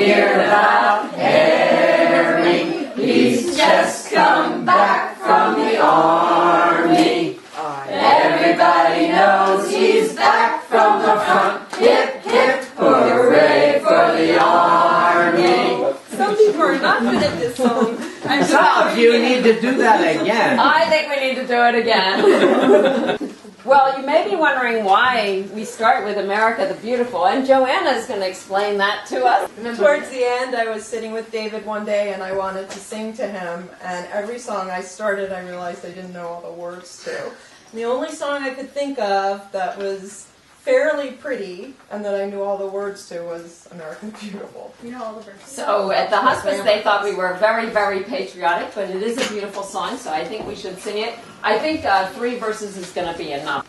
hear about Harry? He's just come back from the army. Everybody knows he's back from the front. Hip, hip, hooray for the army. Some people are not good at this song. Some of you need to do that again. I think we need to do it again. Well, you may be wondering why we start with America the Beautiful, and Joanna's going to explain that to us. Towards the end, I was sitting with David one day, and I wanted to sing to him, and every song I started, I realized I didn't know all the words to. And the only song I could think of that was fairly pretty, and that I knew all the words to, was America the Beautiful. You know all the verses. So at the hospice, they thought we were very, very patriotic, but it is a beautiful song, so I think we should sing it. I think 3 verses is going to be enough.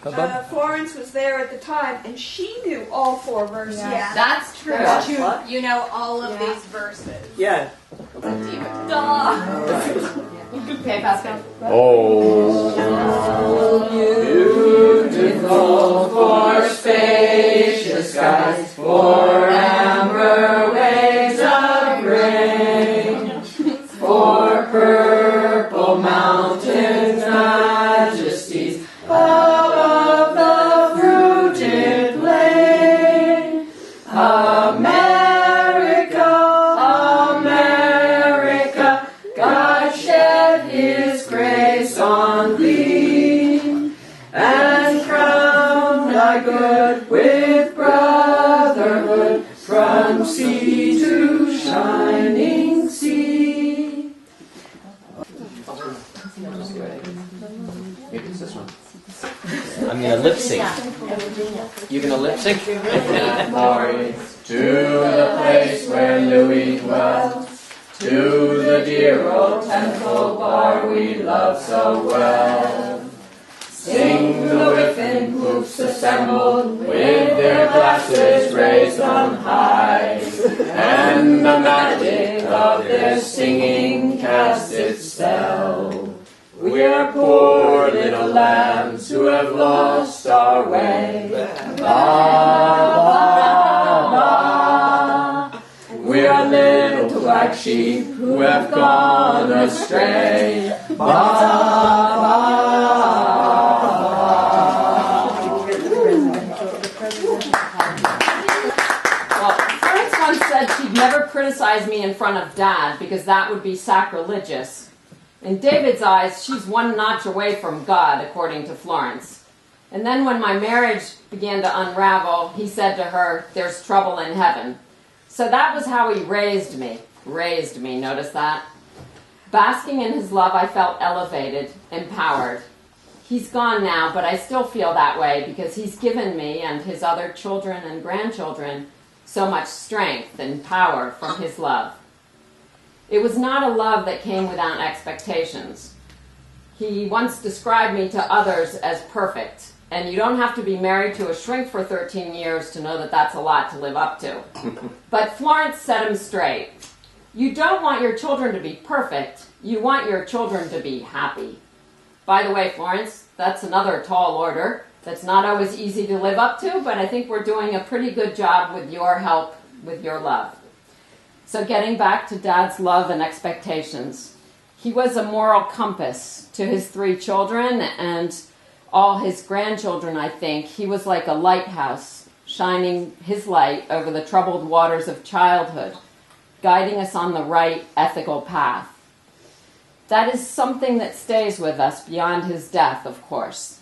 Florence was there at the time, and she knew all 4 verses. Yeah. That's true. You know all of these verses. Yeah. Okay, Pascal. Oh, beautiful for spacious skies, for amber waves of grain, for purple mountains, majesties above the fruited plain. America, America, God shed His grace on thee, and crowned thy good with brotherhood from sea to shining sea. Maybe it's this one. I'm going to lip sync. You going to lip sync? Glory to the place where Louis dwelt, to the dear old temple bar we love so well. Sing the within groups assembled, with their glasses raised on high, and the magic of their singing cast its spell. We are poor little lambs who have lost our way. Ba, ba, ba. We are little black sheep who have gone astray. Ba, ba, ba. Well, Florence once said she'd never criticize me in front of Dad because that would be sacrilegious. In David's eyes, she's one notch away from God, according to Florence. And then when my marriage began to unravel, he said to her, "There's trouble in heaven." So that was how he raised me, notice that? Basking in his love, I felt elevated, empowered. He's gone now, but I still feel that way because he's given me and his other children and grandchildren so much strength and power from his love. It was not a love that came without expectations. He once described me to others as perfect, and you don't have to be married to a shrink for 13 years to know that that's a lot to live up to. But Florence set him straight. You don't want your children to be perfect, you want your children to be happy. By the way, Florence, that's another tall order that's not always easy to live up to, but I think we're doing a pretty good job with your help, with your love. So getting back to Dad's love and expectations, he was a moral compass to his 3 children and all his grandchildren, I think. He was like a lighthouse, shining his light over the troubled waters of childhood, guiding us on the right ethical path. That is something that stays with us beyond his death, of course.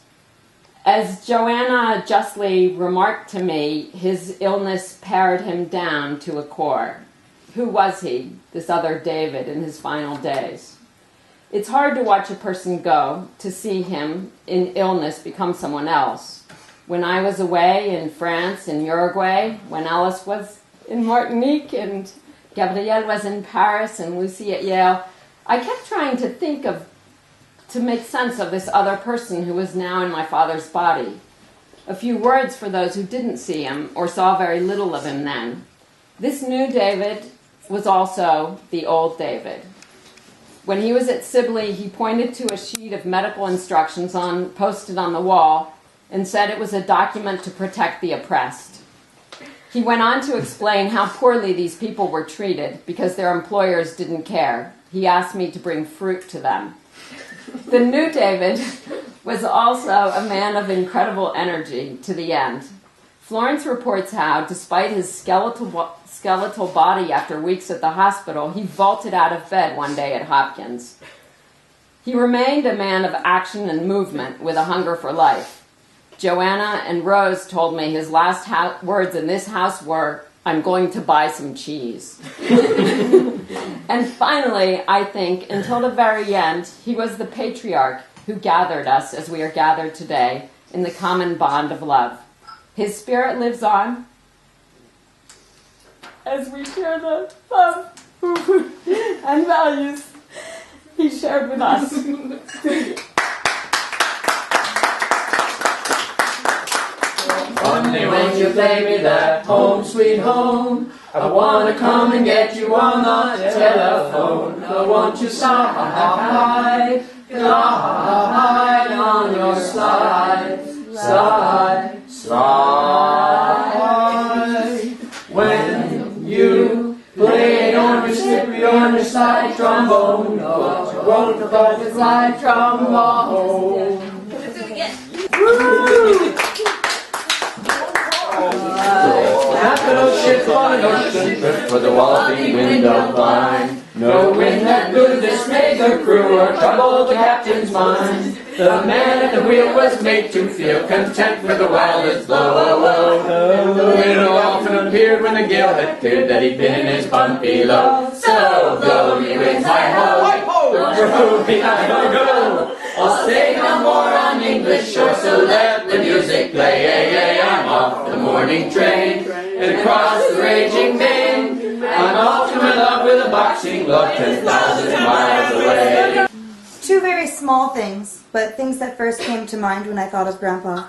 As Joanna justly remarked to me, his illness pared him down to a core. Who was he, this other David, in his final days? It's hard to watch a person go, to see him in illness become someone else. When I was away in France, in Uruguay, when Alice was in Martinique, and Gabrielle was in Paris, and Lucy at Yale, I kept trying to to make sense of this other person who was now in my father's body. A few words for those who didn't see him or saw very little of him then. This new David was also the old David. When he was at Sibley, he pointed to a sheet of medical instructions posted on the wall and said it was a document to protect the oppressed. He went on to explain how poorly these people were treated because their employers didn't care. He asked me to bring fruit to them. The new David was also a man of incredible energy to the end. Florence reports how, despite his skeletal body after weeks at the hospital, he vaulted out of bed one day at Hopkins. He remained a man of action and movement with a hunger for life. Joanna and Rose told me his last words in this house were, "I'm going to buy some cheese." And finally, I think, until the very end, he was the patriarch who gathered us as we are gathered today in the common bond of love. His spirit lives on as we share the love and values he shared with us. One day when you play me that home sweet home, I wanna come and get you on the telephone. I want you slide on your slide, slide. When you play on your slide trombone, no, you won't forget the slide trombone. Woo! Capital ship on an ocean trip for the walloping wind of line. No wind that could dismay the crew or trouble the captain's mind. The man at the wheel was made to feel content with the wildest blow. The wind often appeared when the gale had cleared that he'd been in his bumpy low. So blow me winds, hi-ho, blow me hi-ho, go. I'll stay no more on English shore, so let the music play. I'm off the morning train and across the raging main. I'm off to my love with a boxing glove 10,000 miles away. Two very small things, but things that first came to mind when I thought of Grandpa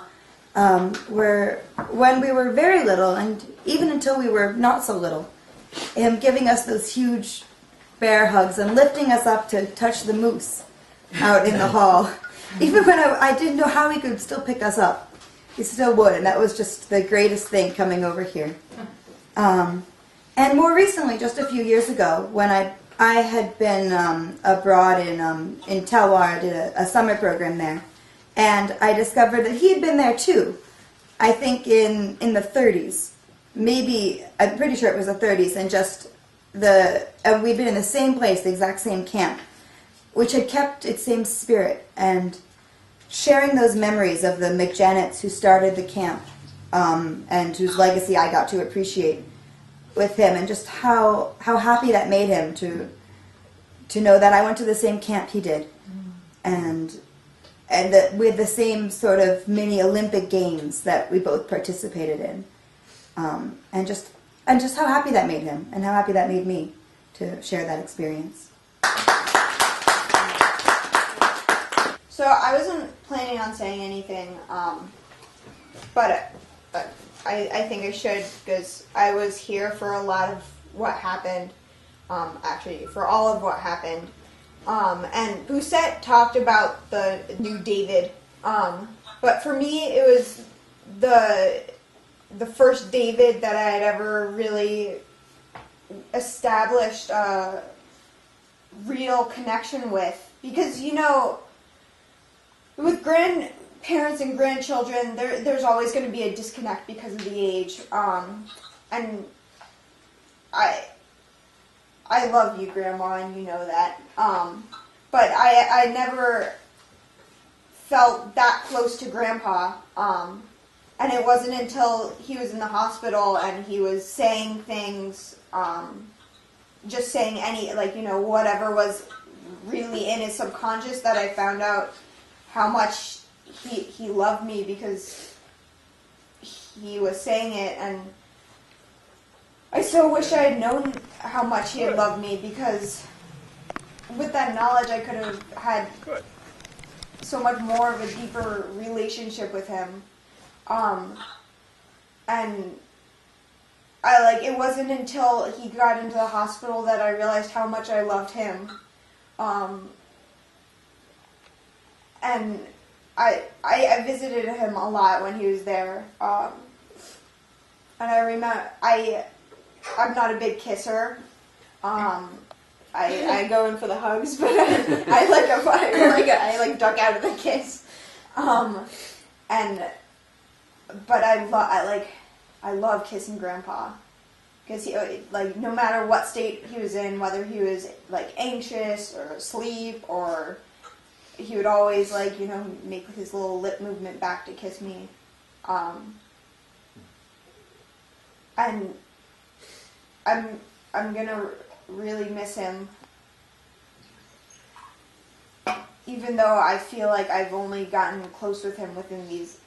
were when we were very little, and even until we were not so little, him giving us those huge bear hugs and lifting us up to touch the moose out in the hall. Even when I didn't know how he could still pick us up, he still would, and that was just the greatest thing coming over here. And more recently, just a few years ago, when I had been abroad in Talwar, I did a summer program there, and I discovered that he had been there too. I think in the 30s, maybe, I'm pretty sure it was the 30s, and just we'd been in the same place, the exact same camp, which had kept its same spirit, and sharing those memories of the McJanets who started the camp, and whose legacy I got to appreciate with him, and just how happy that made him to know that I went to the same camp he did, and that with the same sort of mini Olympic Games that we both participated in, and just how happy that made him, and how happy that made me to share that experience. So I wasn't planning on saying anything, but I think I should, because I was here for a lot of what happened, actually for all of what happened. And Bousset talked about the new David, but for me it was the first David that I had ever really established a real connection with, because with grandparents and grandchildren, there's always going to be a disconnect because of the age. And I love you, Grandma, and you know that. But I never felt that close to Grandpa. And it wasn't until he was in the hospital and he was saying things, just saying whatever was really in his subconscious, that I found out how much he loved me, because he was saying it, and I so wish I had known how much he had loved me, because with that knowledge I could have had so much more of a deeper relationship with him. And it wasn't until he got into the hospital that I realized how much I loved him. And I visited him a lot when he was there. And I remember, I'm not a big kisser. I go in for the hugs, but I duck out of the kiss. But I love kissing Grandpa, because he, like, no matter what state he was in, whether he was like anxious or asleep, or he would always, like, you know, make his little lip movement back to kiss me. And I'm gonna really miss him, even though I feel like I've only gotten close with him within these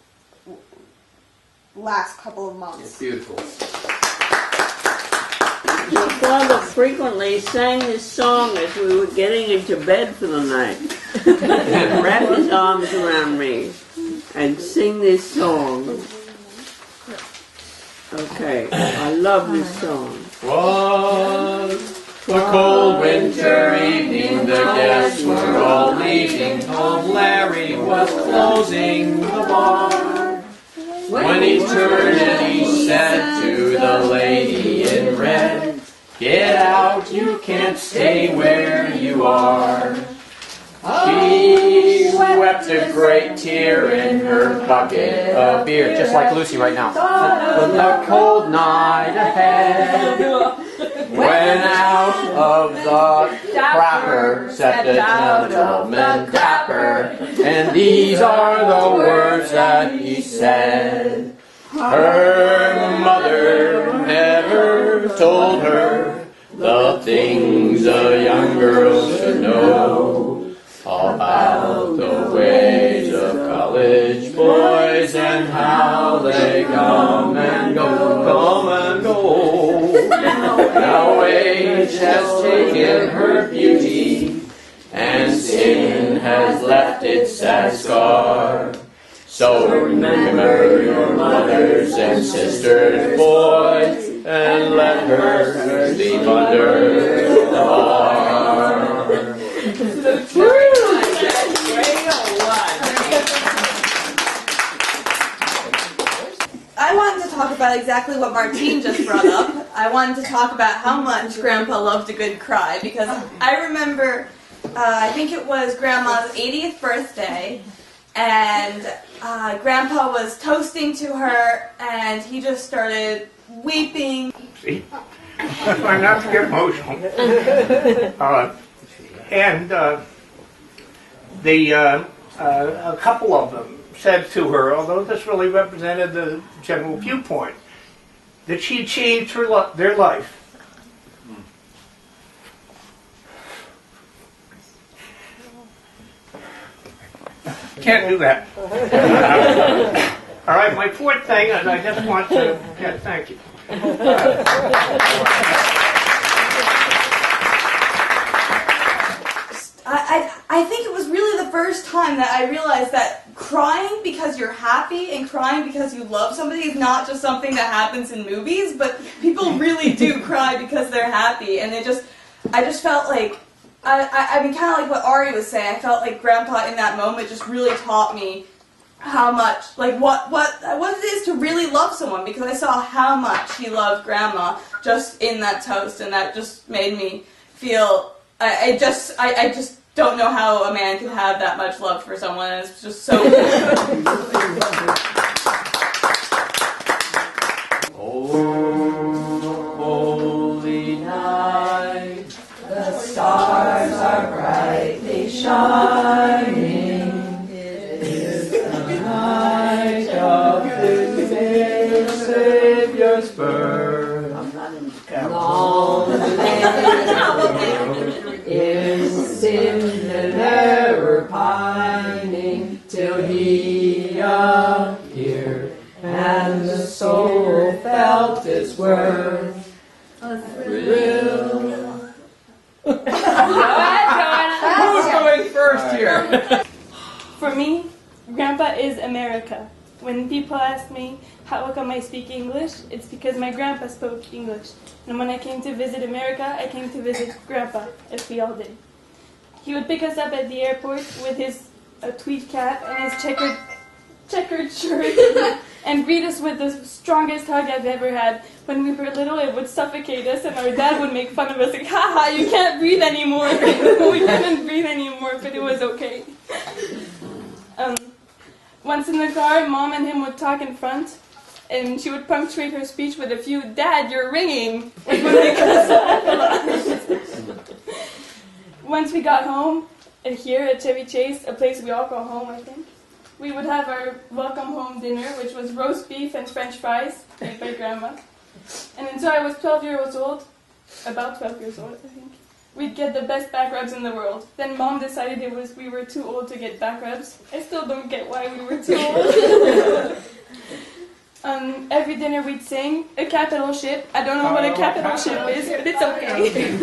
last couple of months. It's beautiful. My father frequently sang this song as we were getting into bed for the night. Wrap his arms around me and sing this song. Okay, I love this song. Was a cold winter evening, the guests were all leaving, old Larry was closing the bar. When he turned and he said to the lady in red, "Get out, you can't stay where you are." She wept a great tear in her bucket of beer, Just like Lucy right now. But the cold night ahead, when out of the crapper stepped a gentleman dapper, and these are the words that he said. Her mother never told her the things a young girl should know about the ways of college boys and how they come and go, come and go. Now age has taken her beauty, and sin has left its sad scar. So remember your mothers and sisters, boys, and let her sleep under the bar. I wanted to talk about exactly what Martine just brought up. I wanted to talk about how much Grandpa loved a good cry, because I remember, I think it was Grandma's 80th birthday, and Grandpa was toasting to her, and he just started weeping. See? Try not to get emotional. A couple of them said to her, although this really represented the general viewpoint, that she changed their life. Can't do that. All right, my fourth thing is I just want to, thank you. I think it was really the first time that I realized that crying because you're happy and crying because you love somebody is not just something that happens in movies, but people really do cry because they're happy. And I just felt like, I mean, kind of like what Ari was saying, I felt like Grandpa in that moment just really taught me how much, like what it is to really love someone, because I saw how much he loved Grandma just in that toast, and that just made me feel, I just don't know how a man could have that much love for someone. It's just so Holy night, the stars are brightly shining. It is the night of the dear Savior's birth. Long is sin and error pining till he appeared, and the soul felt its worth. A thrill. Who's going first here? For me, Grandpa is America. When people ask me how come I speak English, it's because my grandpa spoke English. And when I came to visit America, I came to visit Grandpa, as we all did. He would pick us up at the airport with his tweed cap and his checkered shirt and greet us with the strongest hug I've ever had. When we were little, it would suffocate us, and our dad would make fun of us, like, haha, you can't breathe anymore. We couldn't breathe anymore, but it was okay. Once in the car, Mom and him would talk in front, and she would punctuate her speech with a few, Dad, you're ringing. Once we got home, and here at Chevy Chase, a place we all call home, I think, we would have our welcome home dinner, which was roast beef and French fries made by Grandma. And until I was 12 years old, about 12 years old, I think, we'd get the best back rubs in the world. Then Mom decided we were too old to get back rubs. I still don't get why we were too old. Every dinner we'd sing a capital ship. I don't know what a capital ship is, but it's okay.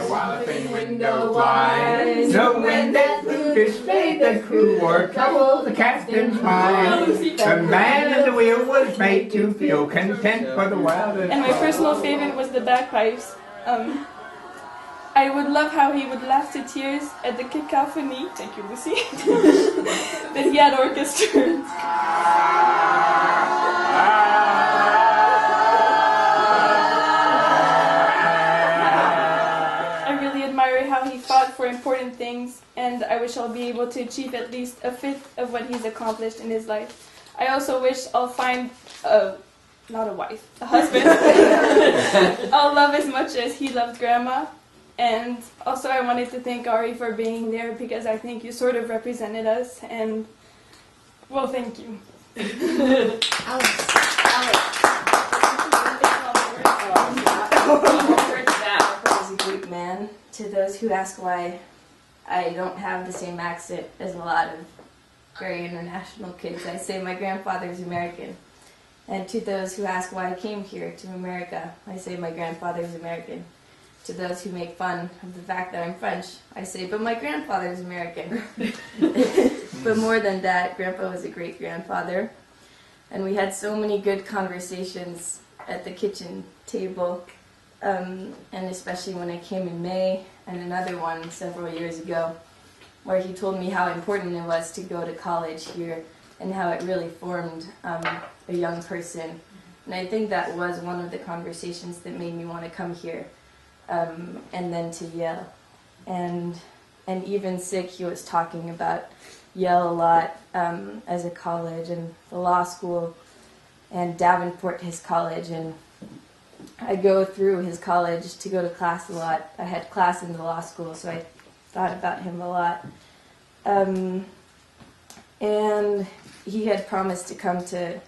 Walloping window blinds, the wind that blew dismayed the crew or troubled the captain's mind. The man at the wheel was made to feel content for the wildest. And my personal favorite was the bagpipes. I would love how he would laugh to tears at the cacophony, thank you Lucy, that he had orchestrated. I really admire how he fought for important things, and I wish I'll be able to achieve at least a fifth of what he's accomplished in his life. I also wish I'll find not a wife, a husband I'll love as much as he loved Grandma. And also I wanted to thank Ari for being there because I think you sort of represented us, and well, thank you. As a Greek man, to those who ask why I don't have the same accent as a lot of very international kids, I say my grandfather's American. And to those who ask why I came here to America, I say my grandfather's American. To those who make fun of the fact that I'm French, I say, but my grandfather's American. But more than that, Grandpa was a great grandfather. And we had so many good conversations at the kitchen table, and especially when I came in May, and another one several years ago, where he told me how important it was to go to college here, and how it really formed a young person. And I think that was one of the conversations that made me want to come here. And then to Yale. And even sick, he was talking about Yale a lot as a college, and the law school, and Davenport, his college. And I go through his college to go to class a lot. I had class in the law school, so I thought about him a lot. And he had promised to come to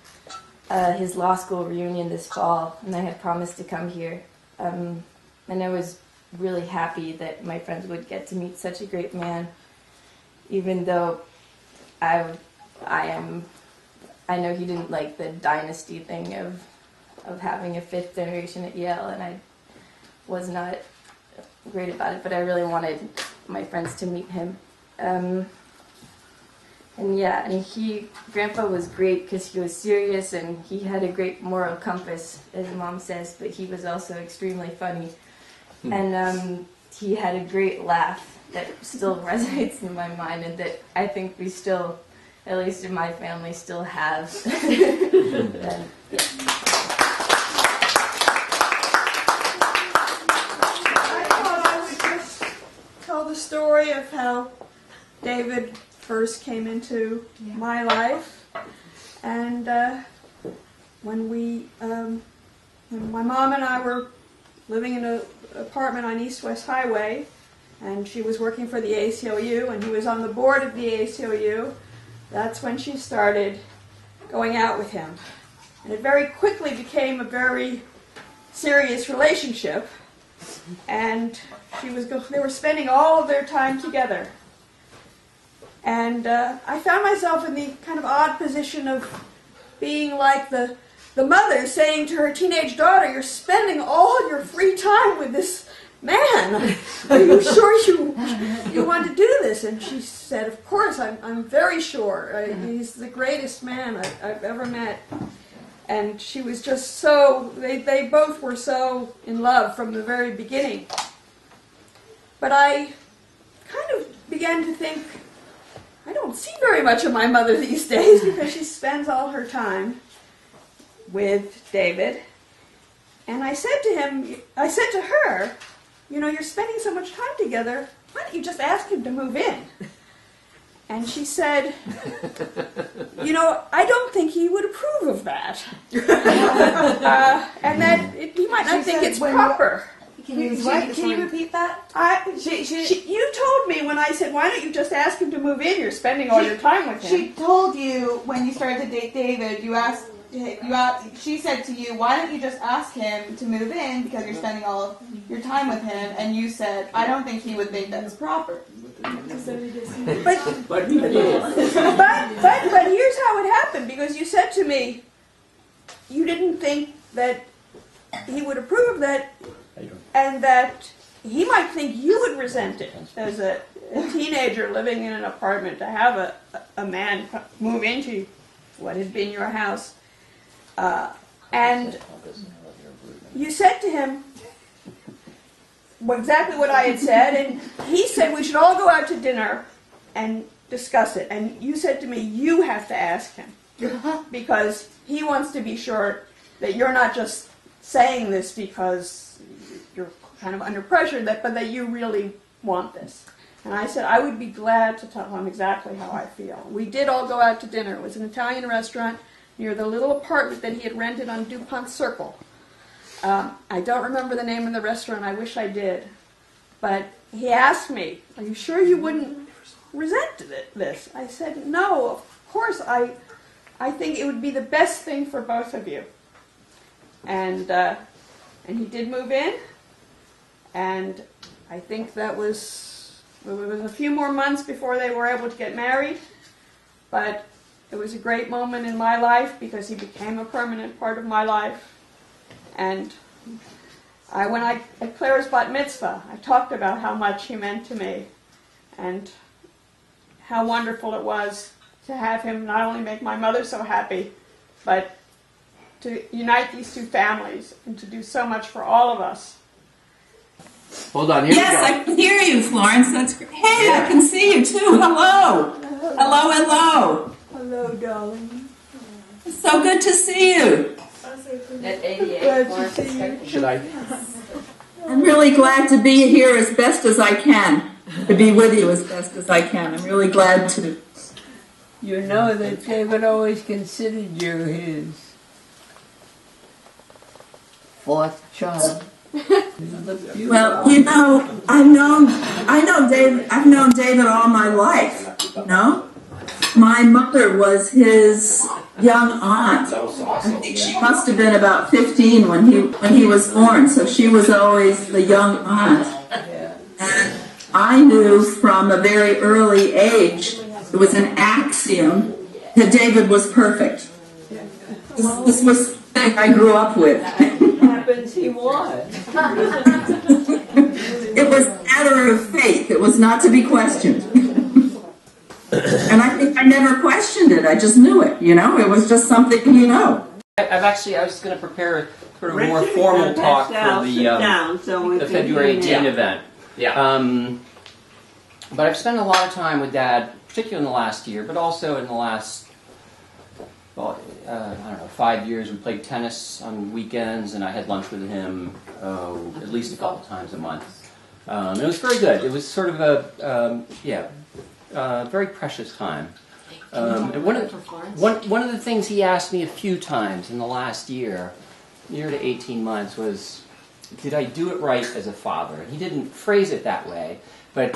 his law school reunion this fall, and I had promised to come here. And I was really happy that my friends would get to meet such a great man, even though I know he didn't like the dynasty thing of having a fifth generation at Yale, and I was not great about it, but I really wanted my friends to meet him. And Grandpa was great because he was serious and he had a great moral compass, as Mom says, but he was also extremely funny. And he had a great laugh that still resonates in my mind, and that I think we still, at least in my family, still have. And, yeah. I thought I would just tell the story of how David first came into my life, and when my mom and I were living in an apartment on East-West Highway, and she was working for the ACLU, and he was on the board of the ACLU. That's when she started going out with him, and it very quickly became a very serious relationship. And they were spending all of their time together. And I found myself in the kind of odd position of being like the mother saying to her teenage daughter, "You're spending all your free time with this man. Are you sure you want to do this?" And she said, "Of course, I'm very sure. He's the greatest man I've ever met." And she was just so, they both were so in love from the very beginning. But I kind of began to think, I don't see very much of my mother these days because she spends all her time with David, and I said to her, you're spending so much time together, why don't you just ask him to move in? And she said, I don't think he would approve of that. And that he might not think it's proper. Can you repeat that? You told me when I said, why don't you just ask him to move in? You're spending all your time with him. She told you when you started to date David, she said to you, why don't you just ask him to move in because you're spending all of your time with him? And you said, I don't think he would think that's proper. But here's how it happened, because you said to me, you didn't think that he would approve of that, and that he might think you would resent it as a teenager living in an apartment to have a man move into what had been your house. And you said to him exactly what I had said, and he said we should all go out to dinner and discuss it. And you said to me, you have to ask him, because he wants to be sure that you're not just saying this because you're kind of under pressure, but that you really want this. And I said I would be glad to tell him exactly how I feel. We did all go out to dinner. It was an Italian restaurant near the little apartment that he had rented on DuPont Circle. I don't remember the name of the restaurant. I wish I did. But he asked me, are you sure you wouldn't resent this? I said, no, of course. I think it would be the best thing for both of you. And he did move in. And I think it was a few more months before they were able to get married. But it was a great moment in my life because he became a permanent part of my life. And at Claire's bat mitzvah, I talked about how much he meant to me and how wonderful it was to have him not only make my mother so happy, but to unite these two families and to do so much for all of us. Hold on, here we go. Yes, I can hear you, Florence. That's great. Hey, yeah. I can see you too. Hello. Hello, hello. Hello, darling. It's so good to see you. At 88, Florence. Should I? I'm really glad to be here as best as I can, to be with you as best as I can. I'm really glad to. You know that David always considered you his fourth child. Well, I've known David all my life. My mother was his young aunt. I think she must have been about 15 when he was born, so she was always the young aunt. And I knew from a very early age, it was an axiom that David was perfect. This was the thing I grew up with. Happens he was. It was a matter of faith. It was not to be questioned. And I think I never questioned it. I just knew it, It was just something I was going to prepare sort of a more formal talk for the February 18 event. Yeah. But I've spent a lot of time with Dad, particularly in the last year, but also in the last, 5 years. We played tennis on weekends, and I had lunch with him at least a couple times a month. It was very good. It was sort of a very precious time. And one of the things he asked me a few times in the last year to 18 months, was, did I do it right as a father? And he didn't phrase it that way, but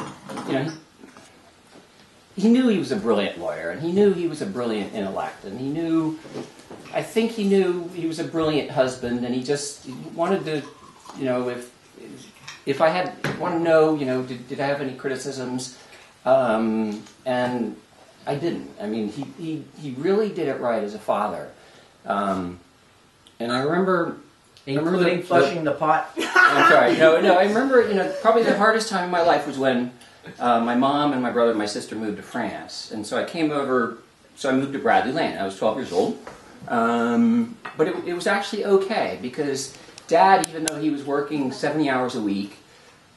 he knew he was a brilliant lawyer, and he knew he was a brilliant intellect, and I think he knew he was a brilliant husband, and he wanted to, if I want to know, did I have any criticisms? And I didn't. I mean, he really did it right as a father. And I remember... Including flushing the pot? I'm sorry. No, I remember, probably the hardest time in my life was when my mom and my brother and my sister moved to France. And so I moved to Bradley Lane. I was 12 years old. But it was actually okay, because Dad, even though he was working 70 hours a week,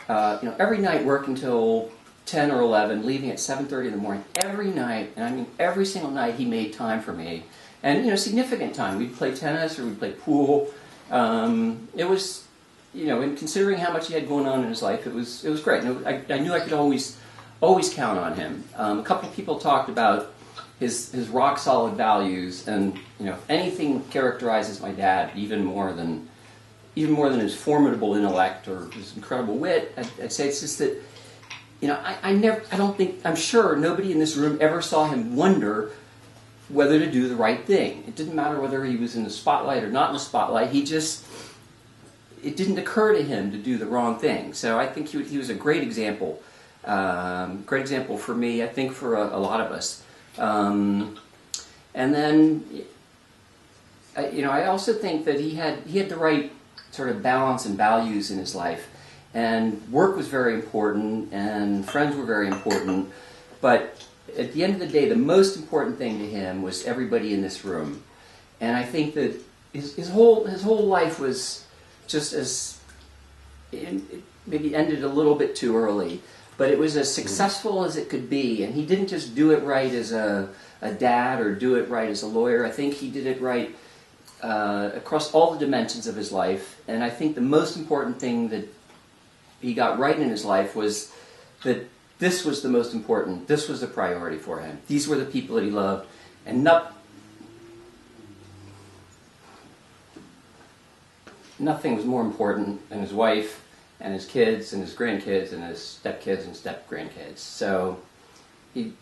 every night worked until 10 or 11, leaving at 7:30 in the morning, every night, and I mean every single night, he made time for me and significant time. We'd play tennis or we'd play pool. It was, in considering how much he had going on in his life, it was great. I knew I could always count on him. A couple of people talked about his rock solid values, and if anything characterizes my dad even more than his formidable intellect or his incredible wit, I'd say it's just that I'm sure nobody in this room ever saw him wonder whether to do the right thing. It didn't matter whether he was in the spotlight or not in the spotlight. It didn't occur to him to do the wrong thing. So I think he was a great example. Great example for me, I think for a lot of us. And then, I also think that he had the right sort of balance and values in his life. And work was very important, and friends were very important. But at the end of the day, the most important thing to him was everybody in this room. And I think that his whole life was just it maybe ended a little bit too early, but it was as successful as it could be. And he didn't just do it right as a dad or do it right as a lawyer. I think he did it right across all the dimensions of his life. And I think the most important thing that he got right in his life was that this was the most important. This was the priority for him. These were the people that he loved, and nothing was more important than his wife and his kids and his grandkids and his stepkids and step-grandkids. So he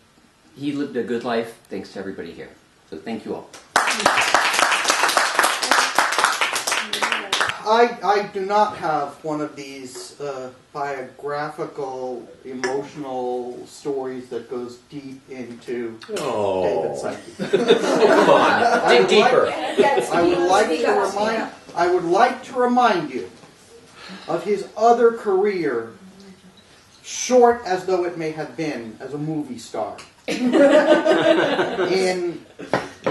lived a good life thanks to everybody here. So thank you all. I do not have one of these biographical, emotional stories that goes deep into David's psyche. Come on, dig deeper. I would like to remind you of his other career, short as though it may have been, as a movie star. In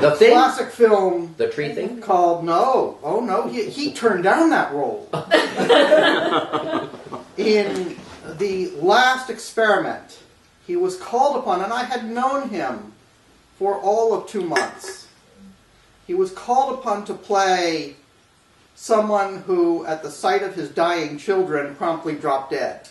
The Thing? Classic film. The Tree Thing? Called, no. Oh, no. He turned down that role. In The Last Experiment, he was called upon, and I had known him for all of 2 months. He was called upon to play someone who, at the sight of his dying children, promptly dropped dead.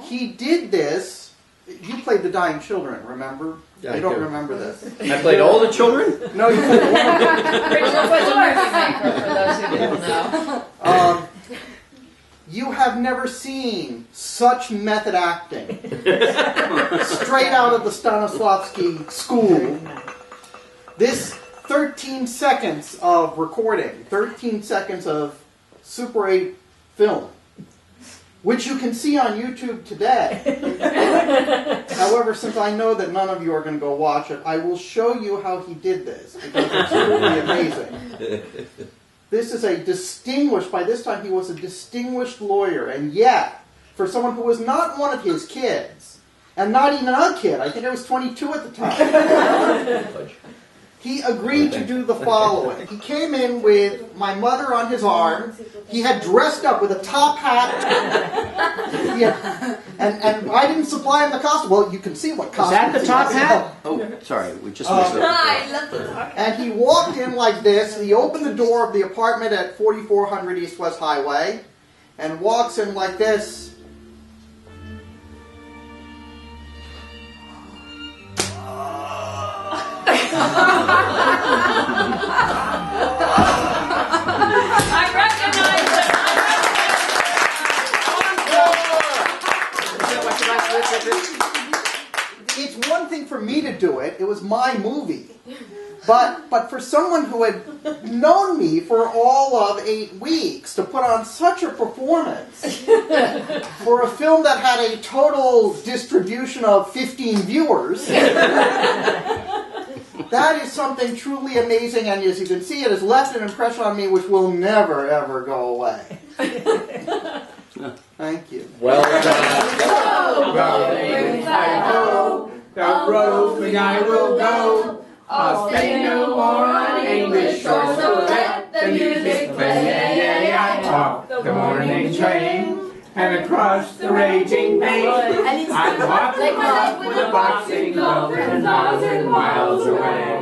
He did this. You played the dying children, remember? Yeah, you don't remember this. I played all the children? No, you played one of them. Richard was a movie maker, for those who didn't know. You have never seen such method acting. Straight out of the Stanislavski school. This 13 seconds of recording, 13 seconds of Super 8 film, which you can see on YouTube today. However, since I know that none of you are going to go watch it, I will show you how he did this, because it's truly amazing. This is a distinguished, by this time he was a distinguished lawyer, and yet, for someone who was not one of his kids, and not even a kid, I think I was 22 at the time, he agreed to do the following. He came in with my mother on his arm. He had dressed up with a top hat. And I didn't supply him the costume. Well, you can see what costume. Is that the top hat? Oh, sorry, we just missed it. I love the top hat. And he walked in like this. He opened the door of the apartment at 4400 East West Highway and walks in like this. I recognize it. It's one thing for me to do it. It was my movie. But for someone who had known me for all of 8 weeks to put on such a performance for a film that had a total distribution of 15 viewers, that is something truly amazing, and as you can see, it has left an impression on me which will never, ever go away. Thank you. Well done. The roving I will go. I'll stay no more on English shore, so let the music play. I walk the morning train, and across the raging main, I walk the walk with a boxing glove 10,000 miles away.